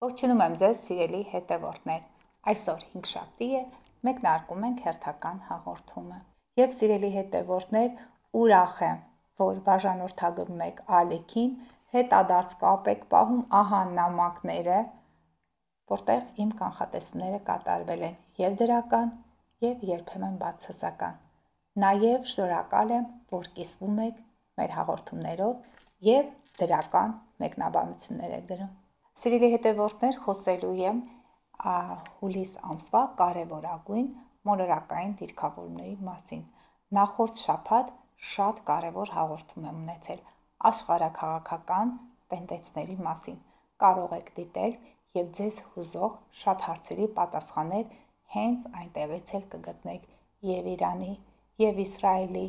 Ողջունում եմ ձեզ, սիրելի հետևորդներ։ Այսօր 5-շաբթի է, մեկնարկում ենք հերթական հաղորդումը։ Եվ սիրելի հետևորդներ, ուրախ եմ, որ բաժանորդագրում եք ալիքին, հետադարձ կապ եք պահում, ահա նամակները, որտեղ իմ կանխատեսումները կատարվել են և դրական, և երբեմն բացասական։ Նաև շնորհակալ եմ, որ կիսվում եք մեր հաղորդումներով և դրական մեկնաբանություններ եք գրում։ Սիրելի հետևորդներ, խոսելու եմ հուլիս ամսվա կարևորագույն մոլորակային դիրքավորումների մասին։ Նախորդ շաբաթ շատ կարևոր հաղորդում եմ ունեցել աշխարհաքաղաքական տենդեցների մասին։ Կարող եք դիտել և ձեզ հուզող շատ հարցերի պատասխաններ հենց այնտեղից էլ կգտնեք և Իրանի, և Իսրայելի,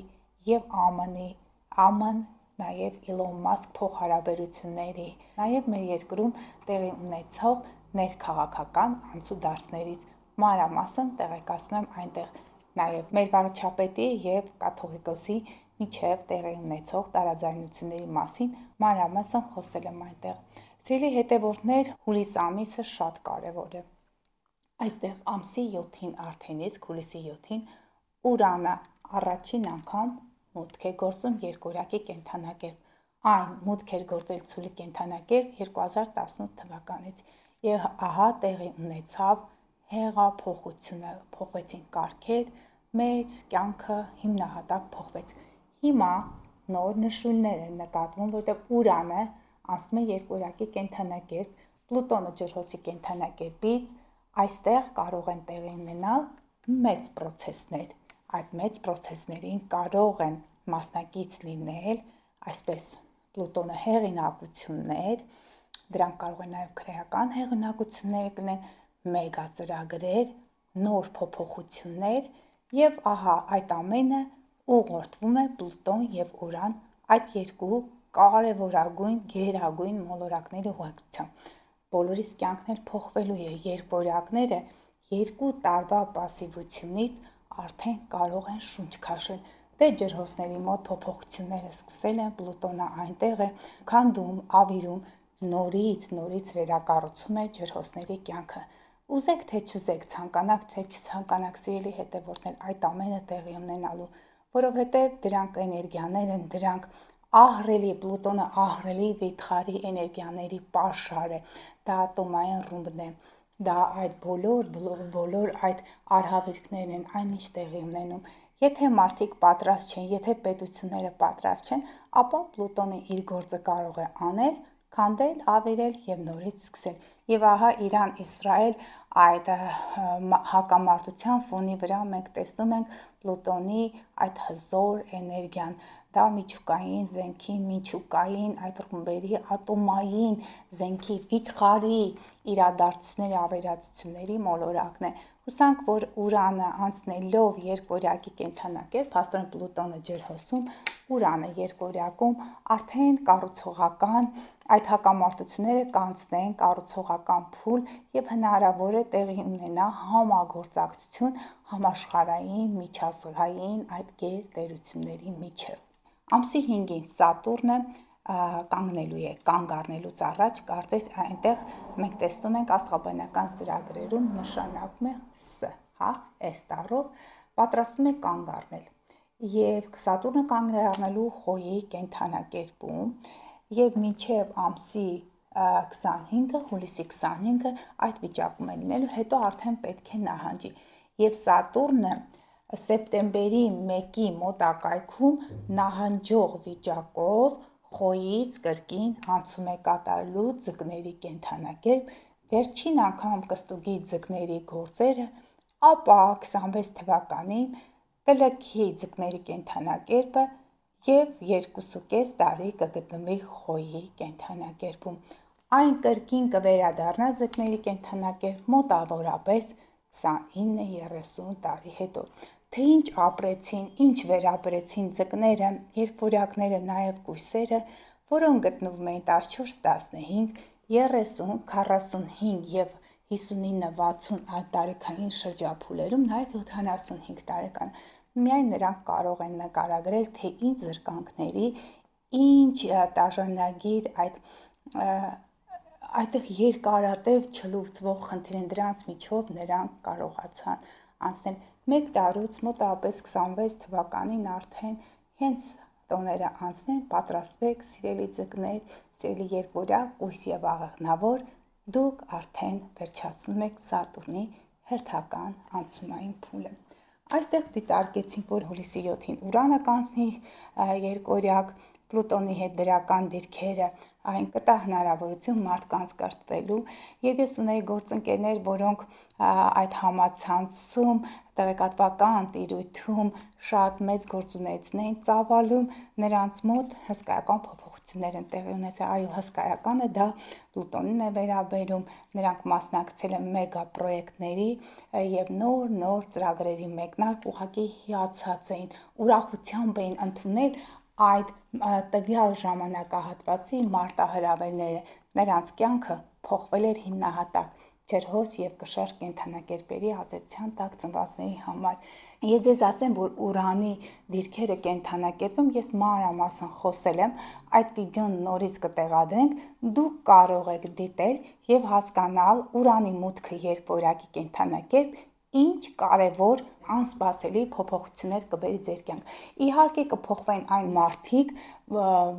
և ԱՄՆ-ի, ԱՄՆ նաև Իլոն Մասկ փոխհարաբերությունների, նաև մեր երկրում տեղի ունեցող ներքաղաքական անցուդարձներից մանրամասն տեղեկացնում եմ այնտեղ նաև մեր վարչապետի և կաթողիկոսի միջև տեղի ունեցող տարաձայնությունների մասին մանրամասն խոսել եմ այնտեղ։ Սիրելի հետևորդներ, հուլիս ամիսը շատ կարևոր է։ Այստեղ ամսի 7-ին արդեն իսկ հուլիսի 7-ին Ուրանը առաջին անգամ մուտք է գործում երկորյակի կենդանակերպ։ Այն մուտք էր գործել ցուլի կենդանակերպ 2018 թվականից և ահա տեղի ունեցավ հեղափոխությունը, փոխվեցին կարգեր, մեր կյանքը հիմնահատակ փոխվեց։ Հիմա նոր նշույլներ են նկատվում, որտեղ Ուրանը անցնում է երկորյակի կենդանակերպ, Պլուտոնը ջրհոսի կենդանակերպից, այստեղ կարող են տեղի ունենալ մեծ պրոցեսներ։ Այդ մեծ պրոցեսներին կարող են մասնակից լինել, այսպես Պլուտոնը հեղինակություններ, դրանք կարող են նաև քրեական հեղինակություններ լինել, մեգածրագրեր, նոր փոփոխություններ և ահա այդ ամենը ուղղորդվում է Պլուտոն և Ուրան այդ երկու կարևորագույն, գերագույն մոլորակների ուղղությամբ։ Բոլորիս կյանքն էլ փոխվելու է, երկորյակները 2 տարվա պասիվությունից արդեն կարող են շունչ քաշել։ Դե ջրհոսների մոտ փոփոխությունները սկսել են, Պլուտոնը այնտեղ է, քանդում, ավիրում, նորից վերակառուցում է ջրհոսների կյանքը։ Ուզեք թե չուզեք, ցանկանաք թե չցանկանաք, սիրելի հետևորդներ, այդ ամենը տեղի ունենալու, որովհետև դրանք էներգիաներ են, դրանք ահռելի, Պլուտոնը ահռելի վիթխարի էներգիաների պաշար է, դա ատոմային ռումբն է, դա այդ բոլոր այդ արհավիրքներն են, այնինչ տեղի ունենում։ Եթե մարդիկ պատրաստ չեն, եթե պետությունները պատրաստ չեն, ապա Պլուտոնը իր գործը կարող է անել, քանդել, ավիրել և նորից սկսել։ Եվ ահա Իրան-Իսրայել այդ հակամարտության ֆոնի վրա մենք տեսնում ենք Պլուտոնի այդ հզոր էներգիան, դա միջուկային զենքի, միջուկային այդ ռումբերի, ատոմային զենքի, վիթխարի իրադարձությունների, ավերածությունների մոլորակն է։ Հուսանք, որ Ուրանը անցնելով երկորյակի կենդանակերպ, փաստորեն Պլուտոնը ջրհոսում, Ուրանը երկորյակում արդեն կառուցողական այդ հակամարտությունները կանցնեն, կառուցողական փուլ և հնարավոր է տեղի ունենա համագործակցություն համաշխարհային, միջազգային այդ գերտերությունների միջև։ Ամսի 5-ին Սատուրնը կանգնելու է, կանգ առնելուց առաջ, կարծես այնտեղ մենք տեսնում ենք աստղաբանական ծրագրերում նշանակում է S, այս տառով պատրաստվում է կանգ առնել։ Եվ Սատուրնը կանգ է առնելու Խոյի կենդանակերպում և մինչև ամսի 25-ը, հուլիսի 25-ը այդ վիճակում է լինելու, հետո արդեն պետք է նահանջի։ Եվ Սատուրնը սեպտեմբերի 1-ի մոտակայքում նահանջող վիճակով Խոյից կրկին անցում է կատարելու ձկների կենդանակերպ, վերջին անգամ կստուգի ձկների գործերը, ապա 26 թվականին կլքի ձկների կենդանակերպը և 2.5 տարի կգտնվի Խոյի կենդանակերպում։ Այն կրկին կվերադառնա ձկների կենդանակերպ մոտավորապես 29-30 տարի հետո։ Թե ինչ ապրեցին, ինչ վերապրեցին ձկները, երկվորյակները, նաև կույսերը, որոնք գտնվում էին 14-15, 30, 45 և 59-60 տարեքային շրջափուլերում, նաև 75 տարեկան, միայն նրանք կարող են նկարագրել, թե ինչ զրկանքների, ինչ տաժանագիր այդ այդտեղ երկարատև չլուծվող խնդիրն դրանց միջով նրանք կարողացան անցնել 1 տարուց մոտավորապես 26 թվականին արդեն հենց տոները անցնեն, պատրաստվեք, սիրելի ձկներ, սիրելի երկորյակ, կույս եւ աղեղնավոր, դուք արդեն վերջացնում եք Սատուրնի հերթական անցումային փուլը։ Այստեղ դիտարկեցինք, որ հուլիսի 7-ին Ուրանը կանցնի երկորյակ, Պլուտոնի հետ դրական դիրքերը, այն կտա հնարավորություն մարդկանց կրթվելու, եւ ես ունեի գործընկերներ, որոնք այդ համացանցում, տեղեկատվական տիրույթում շատ մեծ գործունեություն էին ծավալում, նրանց մոտ հսկայական փոփոխություններ են տեղի ունեցել, այո, հսկայականը դա Պլուտոնին է վերաբերում, նրանք մասնակցել են մեգա պրոյեկտների եւ նոր ծրագրերի մեկնարկ ուղղակի հիացած էին, ուրախությամբ էին ընդունել այդ տվյալ ժամանակահատվածի մարտահրավերները, նրանց կյանքը փոխվել էր հիմնահատակ ջրհոց եւ կշեռ կենդանակերպերի ազդեցության տակ ծնվածների համար։ Ես ձեզ ասեմ, որ Ուրանի դիրքերը կենդանակերպում ես մանրամասն խոսել եմ, այդ վիդեոն նորից կտեղադրենք, դուք կարող եք դիտել եւ հասկանալ Ուրանի մուտքը երկորյակի կենդանակերպ ինչ կարևոր անսպասելի փոփոխություններ կբերի ձեր կյանք։ Իհարկե կփոխվեն այն մարդիկ,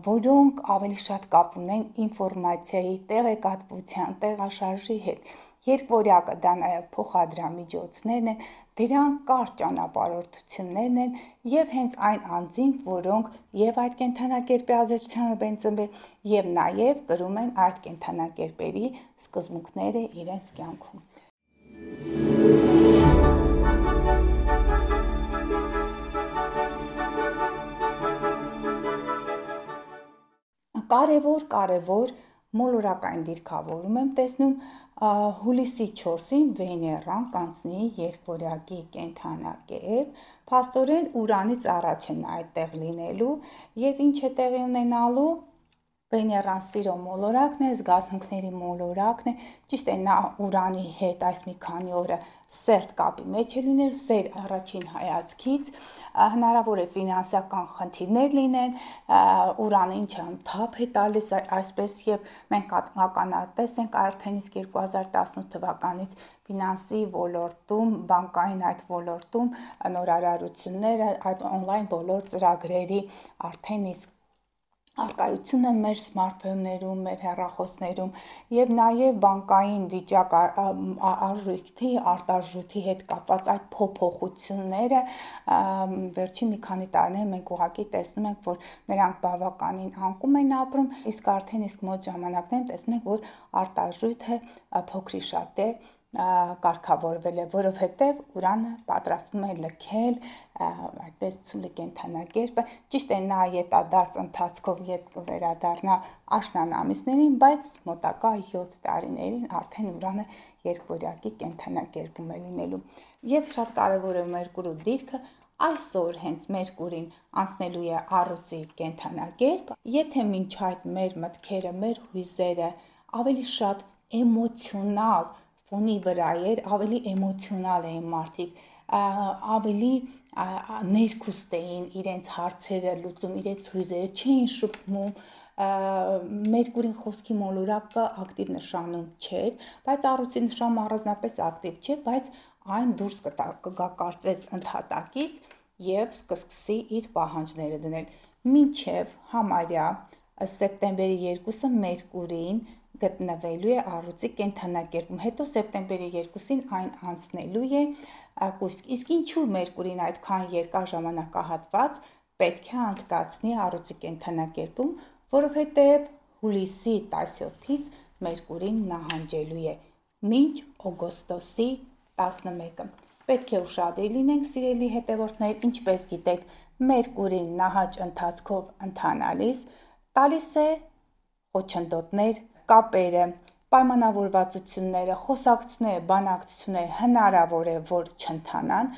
որոնք ավելի շատ կապ ունեն ինֆորմացիայի, տեղեկատվության, տեղաշարժի հետ։ Երկորյակը դա նաև փոխադրամիջոցներն են, դրանք կարճ ճանապարհորդություններն են եւ հենց այն անձինք, որոնք եւ այդ կենդանակերպի ազդեցությամբ են ծնվել եւ նաեւ կրում են այդ կենդանակերպերի սկզբունքները իրենց կյանքում։ Կարևոր մոլորակային դիրքավորում եմ տեսնում հուլիսի 4-ին Վեներան կանցնի երկորյակի կենդանակերպ, փաստորեն Ուրանից առաջ են այդտեղ լինելու եւ ինչ է տեղի ունենալու Վեներան սիրո մոլորակն է, զգացմունքների մոլորակն է, ճիշտ է նա Ուրանի հետ այս մի քանի օրը սերտ կապի մեջ է լինել, սեր առաջին հայացքից, հնարավոր է ֆինանսական խնդիրներ լինեն, Ուրանը ինչը թափ է տալիս, այսպես եւ մենք ականատես ենք արդեն իսկ 2018 թվականից ֆինանսի ոլորտում, բանկային այդ ոլորտում նորարարությունները, այդ օնլայն բոլոր ծրագրերի արդեն իսկ արկայությունը մեր սմարթֆոններում, մեր հեռախոսներում եւ նաեւ բանկային վիճակ արժույթի, արտարժույթի հետ կապված այդ փոփոխությունները վերջին մի քանի տարիներ մենք ուղղակի տեսնում ենք, որ նրանք բավականին անկում են ապրում, իսկ արդեն իսկ մոտ ժամանակներում տեսնում ենք, որ արտարժույթը փոքրի շատ է կարգավորվել է, որովհետև Ուրանը պատրաստվում է լքել այդպես ցուլի կենդանակերպը, ճիշտ է նա ետադարձ ընթացքով ետ կվերադառնա աշնան ամիսներին, բայց մոտակա 7 տարիներին արդեն Ուրանը երկորյակի կենդանակերպում է լինելու։ Եվ շատ կարևոր է Մերկուրու դիրքը, այսօր հենց Մերկուրին անցնելու է առուծի կենդանակերպ, եթե մինչ այդ մեր մտքերը, մեր հույզերը ավելի շատ էմոցիոնալ ֆոնի վրա էր, ավելի էմոցիոնալ էին մարդիկ, ավելի ներքուստ էին իրենց հարցերը լուծում, իրենց հույզերը չէին շփվում, Մերկուրին խոսքի մոլորակը ակտիվ նշանում չէր, բայց առուծի նշանը առանձնապես ակտիվ չէ, բայց այն դուրս կգա կարծես ընդհատակից եւ կսկսի իր պահանջները դնել։ Մինչև համարյա սեպտեմբերի 2-ը Մերկուրին գտնվելու է առուծի կենդանակերպում, հետո սեպտեմբերի 2-ին այն անցնելու է կույս։ Իսկ ինչու Մերկուրին այդքան երկար ժամանակահատված պետք է անցկացնի առուծի կենդանակերպում, որովհետև հուլիսի 17-ից Մերկուրին նահանջելու է մինչ օգոստոսի 11-ը։ Պետք է ուշադիր լինենք, սիրելի հետևորդներ, ինչպես գիտեք, Մերկուրին նահաճ ընթացքով ընթանալիս տալիս է խոչընդոտներ, կապերը, պայմանավորվածությունները, խոսակցությունները, բանակցությունները հնարավոր է, որ չընթանան,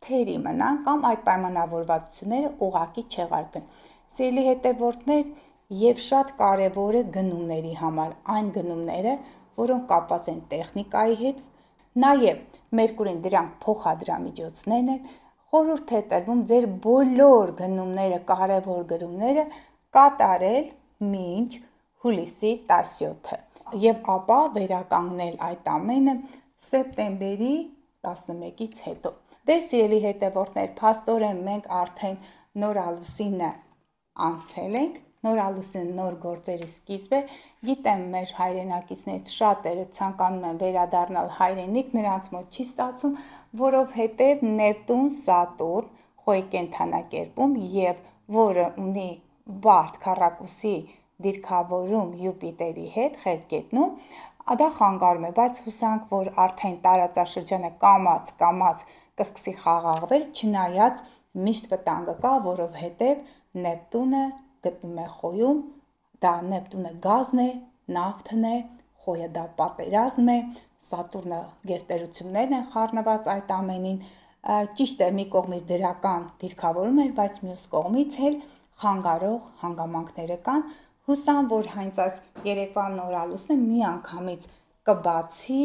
թերի մնան կամ այդ պայմանավորվածությունները ուղղակի չեղարկվեն։ Սիրելի հետևորդներ, եւ շատ կարեւոր է գնումների համար, այն գնումները, որոնք կապված են տեխնիկայի հետ, նաեւ Մերկուրին դրանք փոխադրամիջոցներն են, խորհուրդ է տրվում ձեր բոլոր գնումները, կարևոր գնումները կատարել մինչ հուլիսի 17-ը։ եւ ապա վերականգնել այդ ամենը սեպտեմբերի 11-ից հետո։ Դե սիրելի հետևորդներ, փաստորեն մենք արդեն նորալուսինը անցել ենք, նորալուսինը նոր գործերի սկիզբ է, գիտեմ մեր հայրենակիցներից շատերը ցանկանում են վերադառնալ հայրենիք, նրանց մոտ չի ստացվում, որովհետև Նեպտուն, Սատուրն խոյ կենդանակերպում եւ որը ունի բարդ քառակուսի դիրքավորում Յուպիտերի հետ խեցգետնում, դա խանգարում է, բայց հուսանք, որ արդեն տարածաշրջանը կամաց կսկսի խաղաղվել, չնայած միշտ վտանգը կա, որովհետև Նեպտունը գտնվում է խոյում, դա Նեպտունը գազն է, նավթն է, խոյը դա պատերազմ է, Սատուրնը գերտերություններն են խառնված այդ ամենին, ճիշտ է մի կողմից դրական դիրքավորում էր, բայց մյուս կողմից էլ խանգարող հանգամանքները կան, հուսամ, որ հենց այս երեկվա նորալուսնը միանգամից կբացի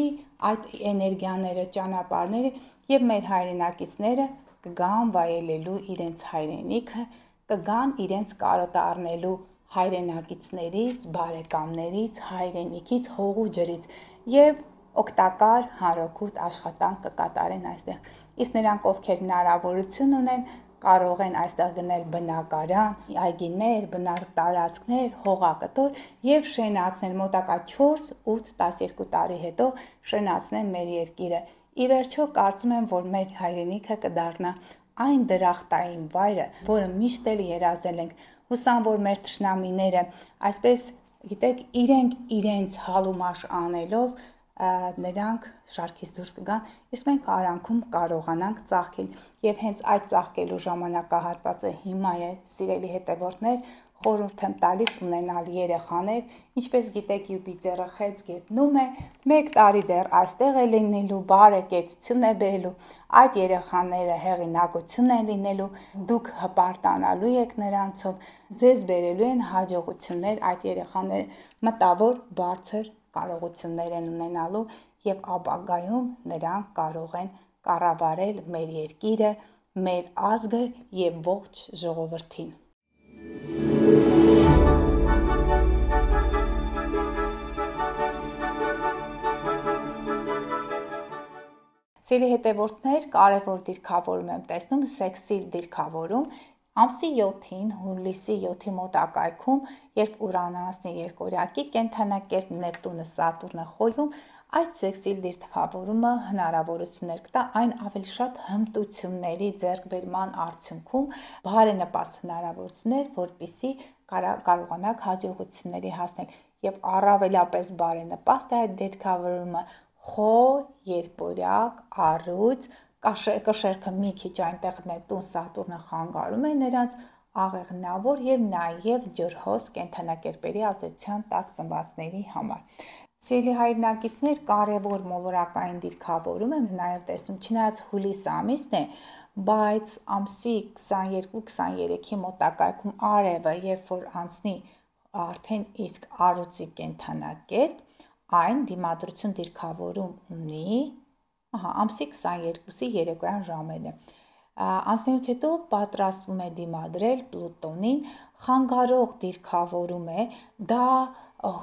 այդ էներգիաները, ճանապարհները եւ մեր հայրենակիցները կգան վայելելու իրենց հայրենիքը, կգան իրենց կարոտը առնելու հայրենակիցներից, բարեկամներից, հայրենիքից, հողու ջրից եւ օգտակար հանրօգուտ աշխատանք կկատարեն այստեղ։ Իսկ նրանք, ովքեր հնարավորություն ունեն, կարող են այստեղ գնել բնակարան, այգիներ, բնակ տարածքներ, հողակտոր եւ շենացնել մոտակա 4-8-12 տարի հետո շենացնել մեր երկիրը։ Ի վերջո կարծում եմ, որ մեր հայրենիքը կդառնա այն դրախտային վայրը, որը միշտ էլ երազել ենք։ Հուսամ, որ մեր թշնամիները, այսպես գիտեք, իրենց հալումաշ անելով նրանք շարքից դուրս կգան, իսկ մենք արանքում կարողանանք ծաղկել եւ հենց այդ ծաղկելու ժամանակահատվածը հիմա է, սիրելի հետևորդներ, խորհուրդ եմ տալիս ունենալ երեխաներ, ինչպես գիտեք Յուպիտերը խեցգետնում է, 1 տարի դեռ այստեղ է լինելու, բարեկեցություն է բերելու, այդ երեխաները հեղինակություն են լինելու, դուք հպարտանալու եք նրանցով, ձեզ բերելու են հաջողություններ այդ երեխաները, մտավոր բարձր կարողություններ են ունենալու եւ ապագայում նրանք կարող են կառավարել մեր երկիրը, մեր ազգը եւ ողջ ժողովրդին։ Սիրելի հետևորդներ, կարևոր դիրքավորում եմ տեսնում սեքսիլ դիրքավորում, ամսի 7-ին, հուլիսի 7-ի մոտակայքում, երբ Ուրանուսի երկօրյակի կենդանակերպ Նեպտունը Սատուրնը խոյում, այդ սեքսիլ դիրքավորումը հնարավորություններ կտա այն ավելի շատ հմտությունների ձեռքբերման արդյունքում բարենպաստ հնարավորություններ, որպեսզի կարողանաք հաջողությունների հասնել եւ առավելապես բարենպաստ է այդ դիրքավորումը խոյ, երկօրյակ, առյուծ, կշերքը մի քիչ այնտեղ Նեպտուն Սատուրնը խանգարում է նրանց աղեղնավոր եւ նաեւ ջրհոս կենդանակերպերի ազդեցության տակ ծնվածների համար։ Սիրելի հայրենակիցներ, կարևոր մոլորակային դիրքավորում եմ նաեւ տեսնում, չնայած հուլիս ամիսն է, բայց ամսի 22-23-ի մոտակայքում արևը, երբ որ անցնի արդեն իսկ առյուծի կենդանակերպ, այն դիմադրություն դիրքավորում ունի, ամսի 22-ի երեկոյան ժամերը։ Անցնելուց հետո պատրաստվում է դիմադրել Պլուտոնին, խանգարող դիրքավորում է, դա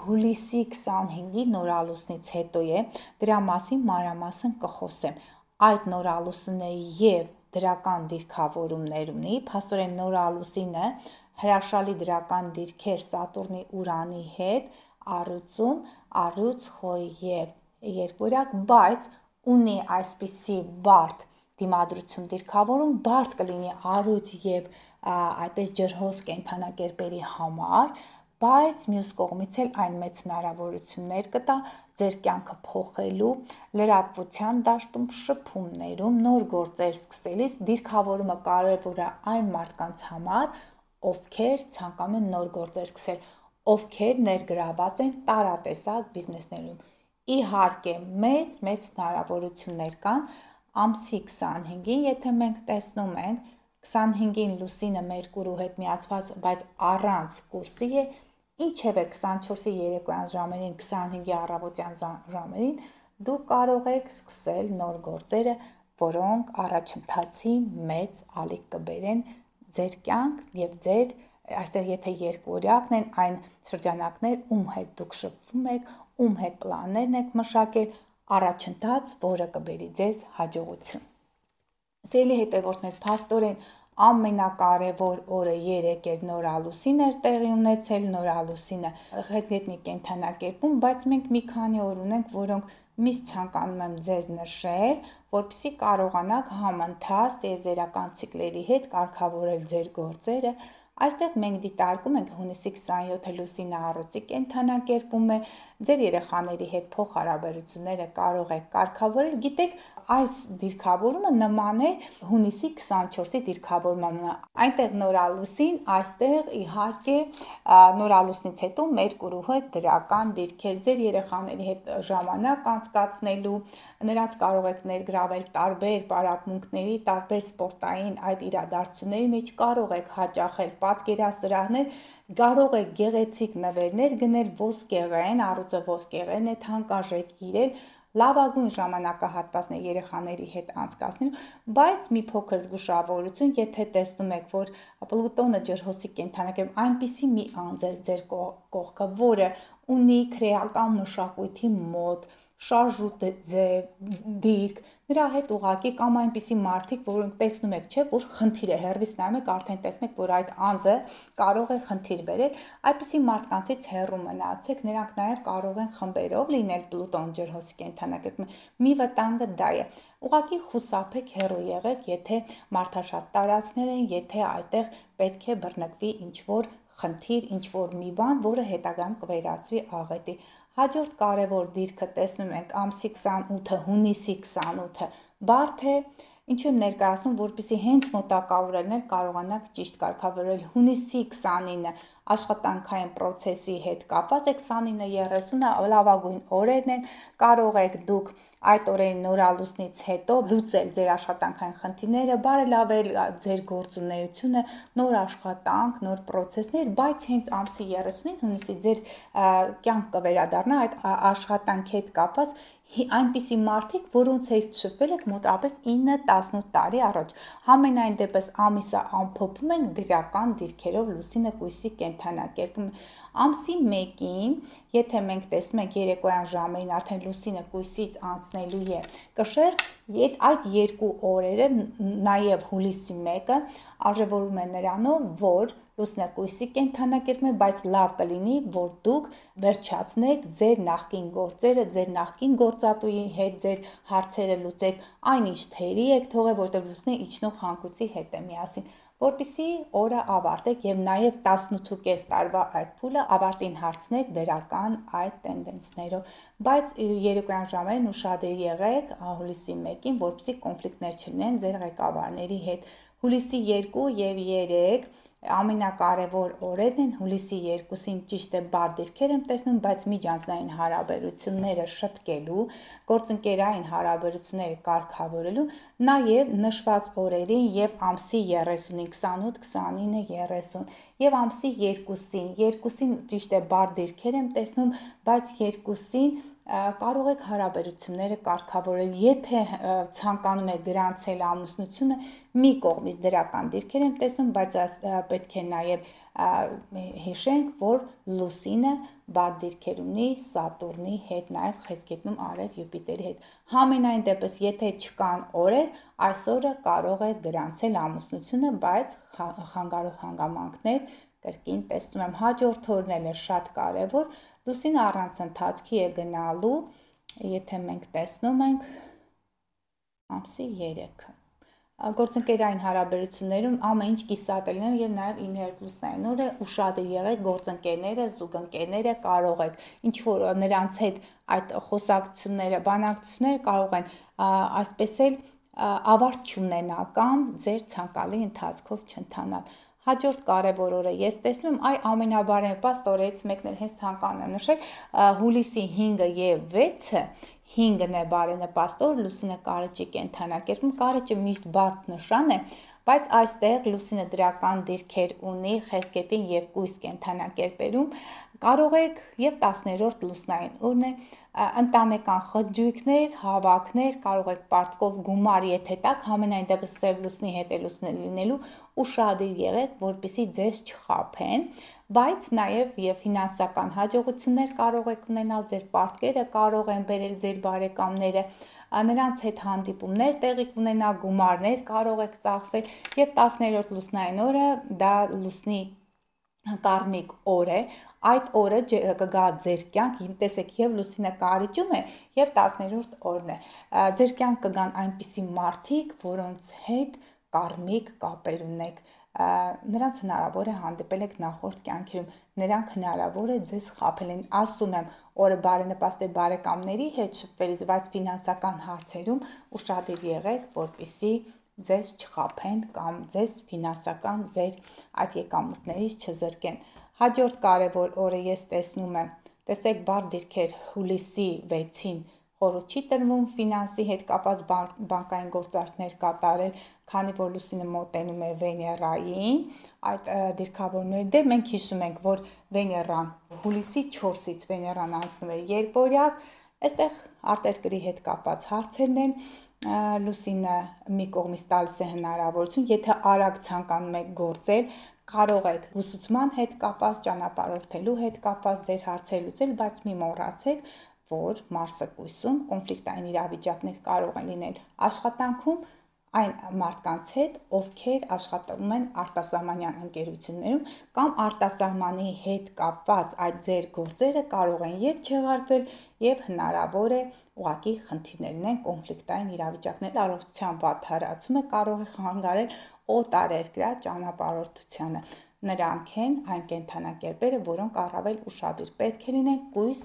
հուլիսի 25-ի նորալուսնից հետո է, դրա մասին մանրամասն կխոսեմ։ Այդ նորալուսինը եւ դրական դիրքավորումներ ունի, փաստորեն նորալուսինը հրաշալի դրական դիրքեր Սատուրնի Ուրանի հետ առյուծում, առյուծ, խոյ եւ երկօրյակ, բայց ունի այսպիսի բարդ դիմադրություն դիրքավորում, բարդ կլինի առյուծ եւ այդպես ջրհոս կենդանակերպերի համար, բայց մյուս կողմից էլ այն մեծ հնարավորություններ կտա ձեր կյանքը փոխելու, լրատվության դաշտում, շփումներում, նոր գործեր սկսելիս դիրքավորումը կարևոր է այն մարդկանց համար, ովքեր ցանկանում են նոր գործեր սկսել, ովքեր ներգրաված են տարատեսակ բիզնեսներում։ Իհարկե, մեծ հնարավորություններ կան ամսի 25-ին, եթե մենք տեսնում ենք 25-ին լուսինը Մերկուրու հետ միացված, բայց առանց կուրսի է, ինչևէ 24-ի երեկոյան ժամերին, 25-ի առավոտյան ժամերին դուք կարող եք սկսել նոր գործերը, որոնք առաջընթացի մեծ ալիք կբերեն ձեր կյանք եւ ձեր այստեղ եթե երկօրյակն են այն շրջանակներ, ում հետ դուք շփվում եք, ում հետ պլաններն եք մշակել, առաջընթաց, որը կբերի ձեզ հաջողություն։ Սիրելի հետևորդներ, փաստորեն ամենակարևոր օրը 3 էր, նոր ամուսին էր տեղի ունեցել, նոր ամուսինը հետգետնի կենդանակերպում, բայց մենք մի քանի օր ունենք, որոնք միշտ ցանկանում եմ ձեզ նշել, որպեսզի կարողանաք համընթաց տիեզերական ցիկլերի հետ կարգավորել ձեր գործերը։ Այստեղ մենք դիտարկում ենք հունիսի 27-ը լուսինը առյուծի կենդանակերպում է, ձեր երեխաների հետ փոխհարաբերությունները կարող եք կարգավորել, գիտեք, այս դիրքավորումը նման է հունիսի 24-ի դիրքավորմանը, այնտեղ նորալուսին, այստեղ իհարկե նորալուսնից հետո Մերկուրու հետ դրական դիրքեր, ձեր երեխաների հետ ժամանակ անցկացնելու, նրանց կարող եք ներգրավել տարբեր պարապմունքների, տարբեր սպորտային այդ իրադարձությունների մեջ, կարող եք հաճախել պատկերասրահներ, կարող եք գեղեցիկ նվերներ գնել, ոսկեղեն, առյուծը ոսկեղեն է, թանկարժեք իրեր, լավագույն ժամանակահատվածն է երեխաների հետ անցկացնելու, բայց մի փոքր զգուշավորություն, եթե տեսնում եք, որ Պլուտոնը ջրհոսի կենդանակերպում այնպիսի մի անձ է ձեր կողքը, որը ունի քրեական մշակույթի մոտ շարժուտ դիրք, նրա հետ ուղղակի կամ այնպիսի մարդիկ, որոնք տեսնում եք, չէ, որ խնդիր է, հեռվից նայում եք, արդեն տեսնում եք, որ այդ անձը կարող է խնդիր բերել, այդպիսի մարդկանցից հեռու մնացեք, նրանք նաև կարող են խմբերով լինել Պլուտոն ջրհոսի կենդանակերպում, մի վտանգը դա է, ուղղակի խուսափեք, հեռու եղեք, եթե մարդաշատ տարածքներ են, եթե այդտեղ պետք է բռնկվի ինչ-որ խնդիր, ինչ-որ մի բան, որը հետագայում կվերածվի աղետի։ Հաջորդ կարևոր դիրքը տեսնում ենք ամսի 28-ը, հունիսի 28-ը բարդ է, ինչու եմ ներկայացնում, որպեսզի հենց մոտակա օրերն կարողանաք ճիշտ կարգավորել հունիսի 29-ը աշխատանքային process-ի հետ կապված է 29-30-ը լավագույն օրերն են, կարող եք դուք այդ օրերին նորալուսնից հետո լուծել ձեր աշխատանքային խնդիրները, բարելավել ձեր գործունեությունը, նոր աշխատանք, նոր process-ներ, բայց հենց ամսի 30-ին հունիսի ձեր կյանք կվերադառնա այդ աշխատանքի հետ կապված այնպիսի մարդիկ, որոնց հետ շփվել եք մոտավորապես 9-18 տարի առաջ։ Համենայն դեպս ամիսը ամփոփում ենք դրական դիրքերով լուսինը կույսի կենդանակերպում։ Ամսի 1-ին, եթե մենք տեսնում ենք երեկոյան ժամերին արդեն լուսինը կույսից անցնելու է կշեռ, այդ երկու օրերը, նաև հուլիսի 1-ը արժևորում է նրանով, որ լուսինը կույսի կենդանակերպում է, բայց լավ կլինի, որ դուք վերջացնեք ձեր նախկին գործերը, ձեր նախկին գործատուի հետ ձեր հարցերը լուծեք, այնինչ թերի եք թողել, որտեղ լուսինը իջնող հանգույցի հետ է միասին, որպեսզի օրը ավարտեք եւ նաեւ 18.5 տարվա այդ փուլը ավարտին հարցնեք դրական այդ տենդենսներով, բայց երեկոյան ժամերին ուշադիր եղեք հուլիսի 1-ին, որպեսզի կոնֆլիկտներ չլինեն ձեր ղեկավարների հետ։ Հուլիսի 2 եւ 3 ամենակարևոր օրերն են, հուլիսի 2-ին ճիշտ է բարդ դիրքեր եմ տեսնում, բայց միջանձնային հարաբերությունները շտկելու, գործընկերային հարաբերությունները կարգավորելու, նաև նշված օրերին եւ ամսի 30-ին 28, 29, 30 եւ ամսի 2-ին ճիշտ է բարդ դիրքեր եմ տեսնում, բայց 2-ին կարող եք հարաբերությունները կարգավորել, եթե ցանկանում եք գրանցել ամուսնությունը, մի կողմից դրական դիրքեր եմ տեսնում, բայց պետք է նաև հիշենք, որ լուսինը բարդ դիրքեր ունի Սատուրնի հետ, նաև խեցգետնում Արև Յուպիտերի հետ։ Համենայն դեպս, եթե չկան օրեր, այսօրը կարող եք գրանցել ամուսնությունը, բայց խանգարող հանգամանքներ կրկին տեսնում եմ, հաջորդ օրն էլ է շատ կարևոր, լուսինը առանց ընթացքի է գնալու, եթե մենք տեսնում ենք ամսի 3-ը։ Գործընկերային հարաբերություններում ամեն ինչ կիսատ է լինում եւ նաեւ 9 լուսնային օրը ուշադիր եղեք գործընկերները, զուգընկերները կարող եք ինչ որ նրանց հետ այդ խոսակցությունները, բանակցությունները կարող են այսպես էլ ավարտ չունենալ կամ ձեր ցանկալի ընթացքով չընթանալ։ Հաջորդ կարևոր օրը ես տեսնում եմ ամենաբարենպաստ օրերից մեկն էլ հենց ցանկանում եմ նշել հուլիսի 5-ը եւ 6-ը 5-ն է բարենպաստ օր, լուսինը կարիճի կենդանակերպում, կարիճը միշտ բարդ նշան է, բայց այստեղ լուսինը դրական դիրքեր ունի խեցգետին եւ կույս կենդանակերպերում, կարող եք եւ 10-րդ լուսնային օրն է ընտանեկան խնջույքներ, հավաքներ, կարող եք պարտքով գումար, եթե տակ, համենայն դեպս սև լուսնի հետ է լուսնը լինելու, ուշադիր եղեք, որպեսզի ձեզ չխաբեն, բայց նաև եւ ֆինանսական հաջողություններ կարող եք ունենալ, ձեր պարտքերը կարող են բերել ձեր բարեկամները, նրանց հետ հանդիպումներ տեղի կունենա, գումարներ կարող եք ծախսել եւ 10-րդ լուսնային օրը դա լուսնի կարմիկ օր է, այդ օրը կգա ձեր կյանք, տեսեք եւ լուսինը կարիճում է եւ 10-րդ օրն է, ձեր կյանք կգան այնպիսի մարդիկ, որոնց հետ կարմիկ կապեր ունեք, նրանց հնարավոր է հանդիպել եք նախորդ կյանքերում, նրանք հնարավոր է ձեզ խաբել են, ասում եմ, օրը բարենպաստ է բարեկամների հետ շփվելիս, բայց ֆինանսական հարցերում ուշադիր եղեք, որպեսզի ձեզ չխաբեն կամ ձեզ ֆինանսական ձեր այդ եկամուտներից չզրկեն։ Հաջորդ կարևոր օրը ես տեսնում եմ, տեսեք բարդ դիրքեր հուլիսի 6-ին խորհուրդ չի տրվում ֆինանսի հետ կապված բանկային գործարքներ կատարել, քանի որ լուսինը մոտենում է Վեներային, այդ դիրքավորների դե մենք հիշում ենք, որ Վեներան հուլիսի 4-ից Վեներան անցնում է երկօրյակ, այստեղ արտերկրի հետ կապված հարցերն են, լուսինը մի կողմից տալիս է հնարավորություն, եթե արագ ցանկանում եք գործել, կարող եք ուսուցման հետ կապված, ճանապարհորդելու հետ կապված ձեր հարցեր լուծել, բայց մի մոռացեք, որ Մարսը կույսում կոնֆլիկտային իրավիճակներ կարող են լինել աշխատանքում այն մարդկանց հետ, ովքեր աշխատում են արտասահմանյան ընկերություններում կամ արտասահմանի հետ կապված այդ ձեր գործերը կարող են եւ չեղարկվել եւ հնարավոր է ուղղակի խնդիրներ լինեն կոնֆլիկտային իրավիճակներ, առողջության վատթարացումը կարող է խանգարել օտարերկրյա ճանապարհորդությանը։ Նրանք են այն կենդանակերպերը, որոնք առավել ուշադիր պետք է լինեն կույս,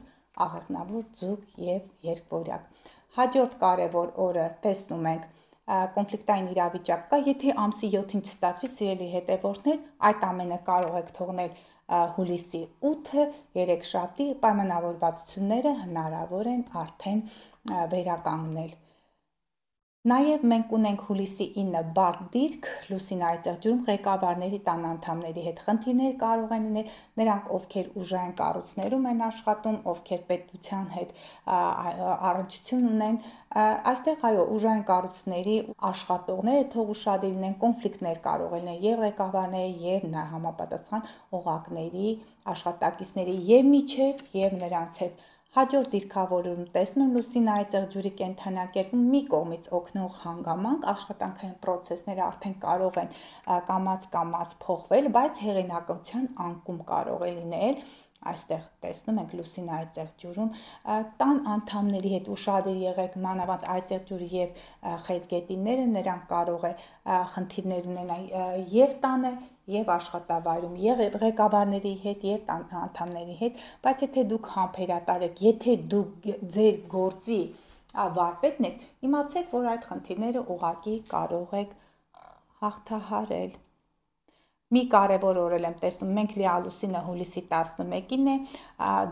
աղեղնավոր ձուկ եւ երկվորյակ։ Հաջորդ կարևոր օրը տեսնում ենք կոնֆլիկտային իրավիճակ կա, եթե ամսի 7-ին չստացվի, սիրելի հետևորդներ, այդ ամենը կարող եք թողնել հուլիսի 8-ը, երեքշաբթի, պայմանավորվածությունները հնարավոր են արդեն վերականգնել։ Նաև մենք ունենք հուլիսի 9 բարդ դիրք, լուսինը այծեղ ջուրում ղեկավարների տան անդամների հետ խնդիրներ կարող են լինել, նրանք ովքեր ուժային կառույցներում են աշխատում, ովքեր պետության հետ առնչություն ունեն, այստեղ այո, ուժային կառույցների աշխատողները թող ուշադիր լինեն, կոնֆլիկտներ կարող են լինել եւ ղեկավարների եւ համապատասխան օղակների, աշխատակիցների եւ միջև եւ նրանց հետ։ Հաջորդ դիրքավորում տեսնում լուսինը այծեղ ջուրի կենդանակերպում մի կողմից օգնող հանգամանք, աշխատանքային պրոցեսները արդեն կարող են կամաց փոխվել, բայց հեղինակության անկում կարող է լինել, այստեղ տեսնում ենք լուսինը այծեղ ջուրում, տան անդամների հետ ուշադիր եղեք, մանավանդ այծեղ ջուրը եւ խեցգետինները, նրանք կարող է խնդիրներ ունենալ եւ տանը եւ աշխատավայրում, ղեկավարների հետ եւ տան անդամների հետ, բայց եթե դուք համբերատար եք, եթե դուք ձեր գործի վարպետն եք, իմացեք, որ այդ խնդիրները ուղղակի կարող եք հաղթահարել։ Մի կարևոր օր եմ տեսնում, մենք լիալուսինը հուլիսի 11-ին է,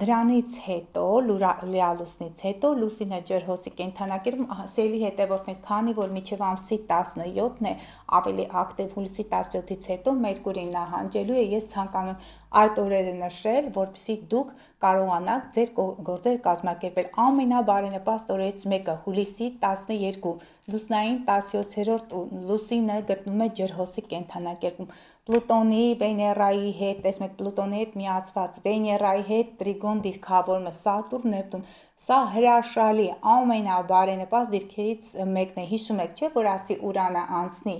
դրանից հետո, լիալուսնից հետո լուսինը ջրհոսի կենդանակերպում, սիրելի հետևորդներ, քանի որ մինչև ամսի 17-ն է, ավելի ակտիվ հուլիսի 17-ից հետո Մերկուրին նահանջելու է, ես ցանկանում եմ այդ օրերը նշել, որպեսզի դուք կարողանաք ձեր գործերը կազմակերպել։ Ամենաբարենպաստ օրերից մեկը հուլիսի 12, լուսնային 17-րդ լուսինը գտնում է ջրհոսի կենդանակերպում։ Պլուտոնի, Վեներայի հետ, տեսնեք Պլուտոնի հետ միացված, Վեներայի հետ տրիգոն դիրքավորումը, Սատուրն, Նեպտուն, սա հրաշալի ամենաբարենպաստ դիրքերից մեկն է։ Հիշում եք, չէ՞, որ ասի Ուրանը անցնի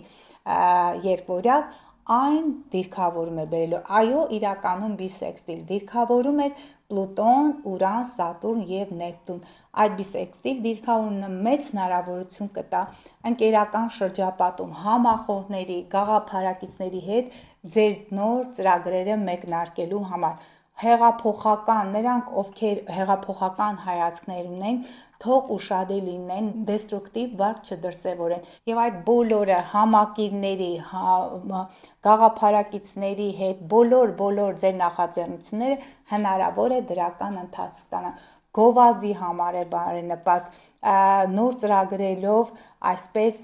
երկօրյակ, այն դիրքավորում է բերելու, այո, իրականում բիսեքստիլ դիրքավորում էր Պլուտոն, Ուրան, Սատուրն եւ Նեպտուն, այդ բիսեքստիլ դիրքավորումը մեծ հնարավորություն կտա ընկերական շրջապատում համախոհների, գաղափարակիցների հետ ձեր նոր ծրագրերը մեկնարկելու համար, հեղափոխական, նրանք ովքեր հեղափոխական հայացքներ ունեն, թող ուշադիր լինեն, դեստրուկտիվ վարք չդրսևորեն եւ այդ բոլորը համակիրների, գաղափարակիցների հետ բոլոր ձեր նախաձեռնությունները հնարավոր է դրական ընթացք ստանան։ Գովազդի համար է բարենպաստ, նոր ծրագրերով այսպես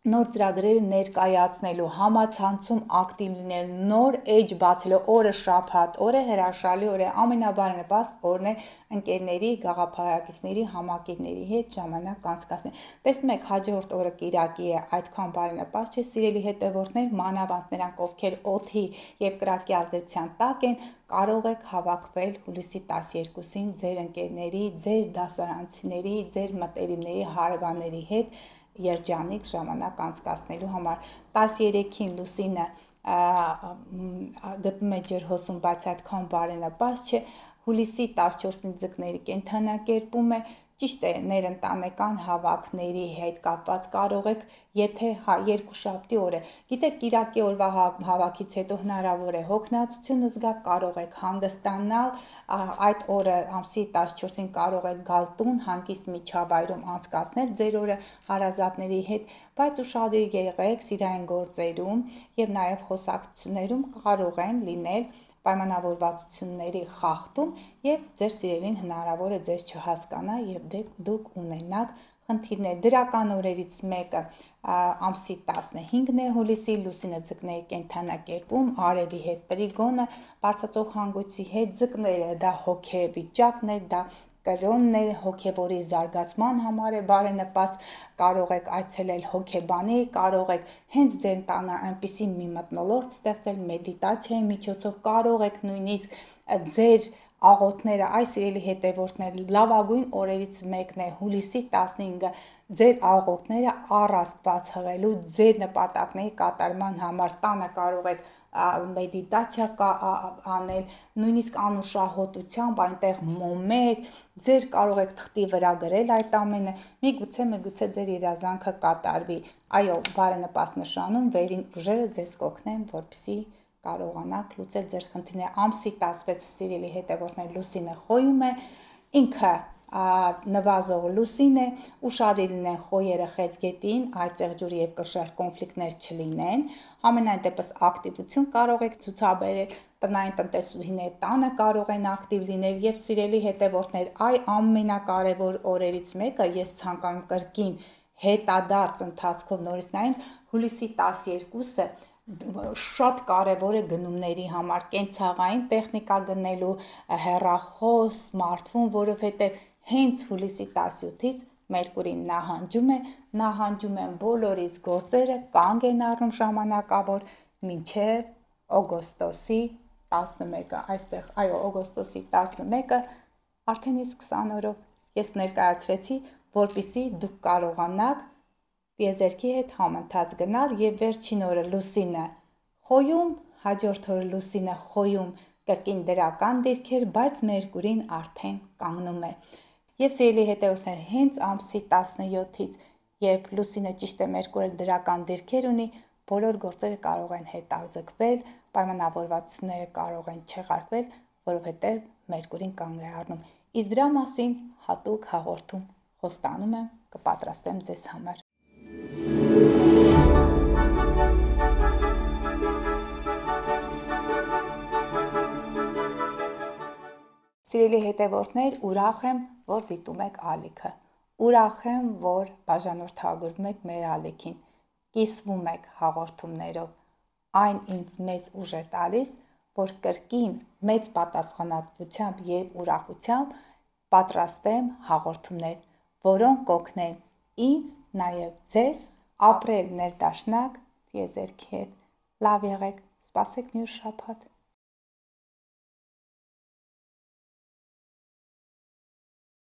նոր ծրագրերը ներկայացնելու, համացանցում ակտիվ լինել, նոր էջ բացելու, օրը շաբաթ, օրը հրաշալի օր է, ամենաբարենպաստ օրն է ընկերների, գաղափարակիցների, համակիրների հետ ժամանակ անցկացնել։ Տեսնում եք, հաջորդ օրը Կիրակի է, այդքան բարենպաստ չէ, սիրելի հետևորդներ, մանավանդ նրանք, ովքեր օդի եւ կրակի ազդեցության տակ են, կարող եք հավաքվել հուլիսի 12-ին ձեր ընկերների, ձեր դասարանցիների, ձեր մտերիմների, հարևանների հետ երջանիկ ժամանակ անցկացնելու համար։ 13-ին Լուսինը գտնում է ջրհոսում, բայց այդքան բարենպաստ չէ, հուլիսի 14-ին Ձկների կենդանակերպում է, ճիշտ է, ներընտանեկան հավաքների հետ կապված կարող եք, եթե երկուշաբթի օր է, գիտեք, Կիրակի օրվա հավաքից հետո հնարավոր է հոգնածություն զգաք, կարող եք հանգստանալ, այդ օրը ամսի 14-ին կարող եք գալ տուն, հանգիստ միջավայրում անցկացնել ձեր օրը հարազատների հետ, բայց ուշադիր եղեք սիրային գործերում եւ նաեւ խոսակցություններում կարող են լինել պայմանավորվածությունների խախտում եւ ձեր սիրելին հնարավոր է ձեզ չհասկանա եւ դուք ունենաք խնդիրներ։ Դրական օրերից մեկը ամսի 15-ն է հուլիսի, Լուսինը Ձկների կենդանակերպում, Արևի հետ տրիգոնը, բարձրացող հանգույցի հետ ձկները, դա հոգեվիճակն է, դա կրոնն է, հոգևորի զարգացման համար է բարենպաստ, կարող եք այցելել հոգեբանի, կարող եք հենց ձեր տանը այնպիսի մի մթնոլորտ ստեղծել մեդիտացիայի միջոցով, կարող եք նույնիսկ ձեր աղոթները, այս սիրելի հետևորդներ, լավագույն օրերից մեկն է հուլիսի 15-ը ձեր աղոթները առ Աստված հղելու, ձեր նպատակների կատարման համար տանը կարող եք մեդիտացիա անել, նույնիսկ անուշահոտությամբ այնտեղ մոմեր, ձեր կարող եք թղթի վրա գրել այդ ամենը, միգուցե ձեր երազանքը կատարվի։ Այո, բարենպաստ նշանում վերին ուժերը ձեզ կօգնեն, որպեսզի կարողանաք լուծել ձեր խնդիրները։ Ամսի 16 սիրելի հետևորդներ, Լուսինը խոյում է, ինքը նվազող Լուսին է, ուշադիր լինեն խոյերը խեցգետին, այծեղ ջուրի եւ կշեռ կոնֆլիկտներ չլինեն, ամենայն դեպս ակտիվություն կարող եք ցուցաբերել, տնային տնտեսուհիներ տանը կարող են ակտիվ լինել եւ սիրելի հետևորդներ, ամենակարևոր օրերից մեկը ես ցանկանում կրկին հետադարձ ընթացքով նորից նայենք հուլիսի 12-ը շատ կարևոր է գնումների համար, կենցաղային տեխնիկա գնելու, հեռախոս, սմարթֆոն, որովհետև հենց հուլիսի 17-ից Մերկուրին նահանջում են բոլորիս գործերը, կանգ են առնում ժամանակավոր մինչև օգոստոսի 11-ը, այստեղ, այո, օգոստոսի 11-ը, արդեն իսկ 20 օրով ես ներկայացրեցի, որպեսզի դուք կարողանաք տիեզերքի հետ համընթաց գնալ եւ վերջին օրը Լուսինը խոյում, հաջորդ օրը Լուսինը խոյում կրկին դրական դիրքեր, բայց Մերկուրին արդեն կանգնում է։ Եվ սիրելի հետևորդներ, հենց ամսի 17-ից, երբ Լուսինը ճիշտ է Մերկուրը դրական դիրքեր ունի, բոլոր գործերը կարող են հետաձգվել, պայմանավորվածությունները կարող են չեղարկվել, որովհետև Մերկուրին կանգ է առնում։ Իսկ դրա մասին հատուկ հաղորդում խոստանում եմ, կպատրաստեմ ձեզ համար։ Սիրելի հետևորդներ, ուրախ եմ, որ դիտում եք ալիքը, ուրախ եմ, որ բաժանորդագրվում եք մեր ալիքին, կիսվում եք հաղորդումներով, այն ինձ մեծ ուժ է տալիս, որ կրկին մեծ պատասխանատվությամբ և ուրախությամբ պատրաստեմ հաղորդումներ, որոնք կօգնեն ինձ, նաև ձեզ, ապրել ներդաշնակ տիեզերքի հետ։ Լավ եղեք, սպասեք մյուս շաբաթ։